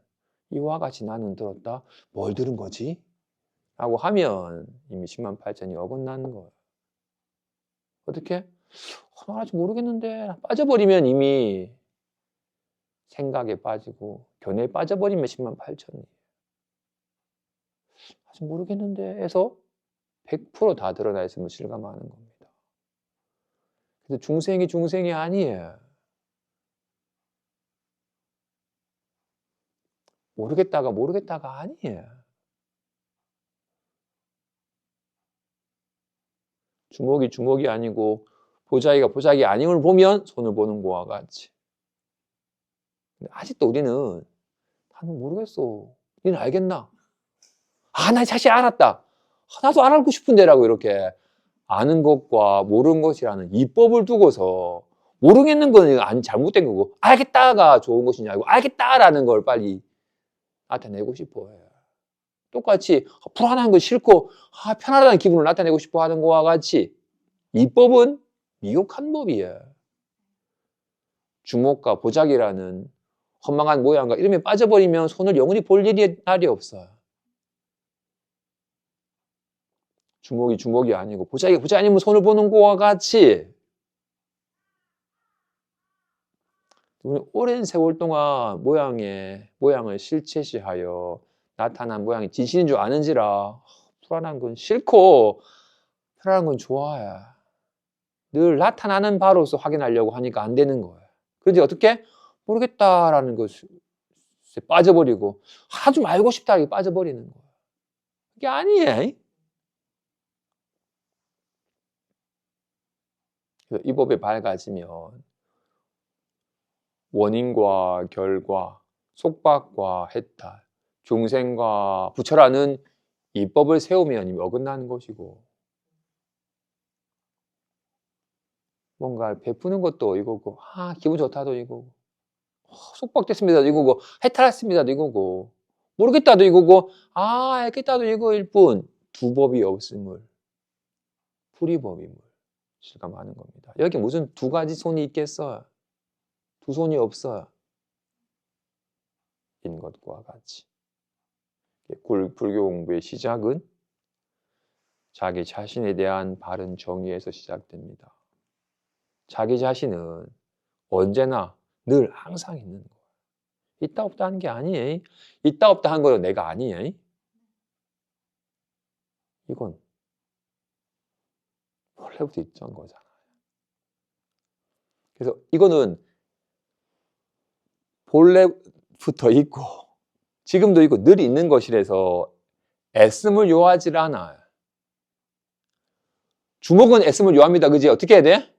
이와 같이 나는 들었다. 뭘 들은 거지? 라고 하면 이미 10만 8천이 어긋나는 거야. 어떻게? 나 아직 모르겠는데 빠져버리면 이미 생각에 빠지고 견해에 빠져버리면 10만 8천이 아직 모르겠는데 해서 100%다 드러나 있으면 실감하는 겁니다. 그래서 중생이 아니에요. 모르겠다가 아니에요. 주먹이 주먹이 아니고 보자기가 보자기 아님을 보면 손을 보는 거와 같이. 근데 아직도 우리는 나는 모르겠어. 니는 알겠나? 아, 나 사실 알았다. 나도 알고 싶은데라고 이렇게 아는 것과 모르는 것이라는 이법을 두고서 모르겠는 건 잘못된 거고 알겠다가 좋은 것이냐 알고 알겠다라는 걸 빨리 나타내고 싶어 해. 똑같이 불안한 거 싫고 편하다는 기분을 나타내고 싶어 하는 거와 같이 이법은 미혹한 법이에요. 주먹과 보자기라는 허망한 모양과 이름에 빠져버리면 손을 영원히 볼 일이 날이 없어요. 주먹이 주먹이 아니고 보자기가 보자기 아니면 손을 보는 거와 같이 오랜 세월 동안 모양을 실체시하여 나타난 모양이 진실인 줄 아는지라 불안한 건 싫고 편안한 건 좋아요. 늘 나타나는 바로서 확인하려고 하니까 안 되는 거예요. 그런데 어떻게? 모르겠다라는 것에 빠져버리고 좀 알고 싶다 이렇게 빠져버리는 거예요. 그게 아니에요. 이 법에 밝아지면 원인과 결과, 속박과 해탈, 중생과 부처라는 이 법을 세우면 어긋나는 것이고 뭔가 베푸는 것도 이거고 기분 좋다도 이거고 속박됐습니다도 이거고 해탈했습니다도 이거고 모르겠다도 이거고 알겠다도 이거일 뿐 두 법이 없음을 불이법임을 실감하는 겁니다. 여기 무슨 두 가지 손이 있겠어요? 두 손이 없어요. 인 것과 같이 불교 공부의 시작은 자기 자신에 대한 바른 정의에서 시작됩니다. 자기 자신은 언제나 늘 항상 있는 거예요. 있다 없다 하는 게 아니에요. 있다 없다 한 거는 내가 아니에요. 이건 원래부터 있던 거잖아요. 그래서 이거는 본래부터 있고 지금도 있고 늘 있는 것이라서 애씀을 요하지 않아요. 주먹은 애씀을 요합니다. 그지? 어떻게 해야 돼?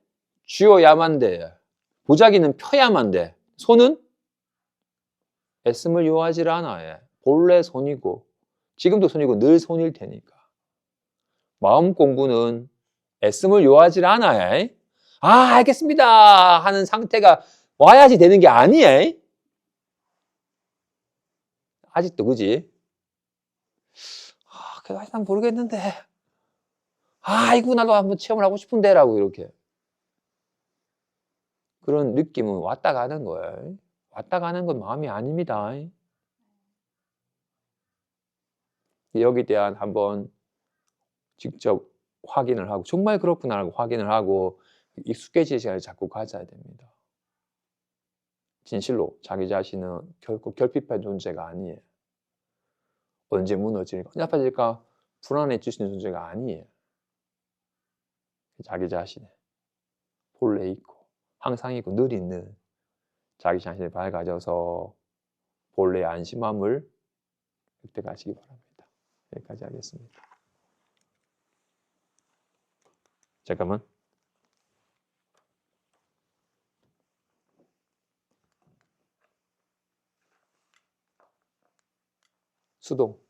쥐어야만 돼. 보자기는 펴야만 돼. 손은 애씀을 요하지 않아요. 본래 손이고 지금도 손이고 늘 손일 테니까. 마음 공부는 애씀을 요하지 않아요. 알겠습니다 하는 상태가 와야지 되는 게 아니에요. 아직도 그지? 그래도 아직 난 모르겠는데 이거 나도 한번 체험을 하고 싶은데 라고 이렇게 그런 느낌은 왔다 가는 거예요. 왔다 가는 건 마음이 아닙니다. 여기에 대한 한번 직접 확인을 하고 정말 그렇구나 하고 확인을 하고 익숙해질 시간을 자꾸 가져야 됩니다. 진실로 자기 자신은 결코 결핍한 존재가 아니에요. 언제 무너질까, 언제 아파질까 불안해질 수 있는 존재가 아니에요. 자기 자신에 본래 있고 항상 있고 늘 있는 자기 자신이 밝아져서 본래의 안심함을 획득하시기 바랍니다. 여기까지 하겠습니다. 잠깐만. 수동.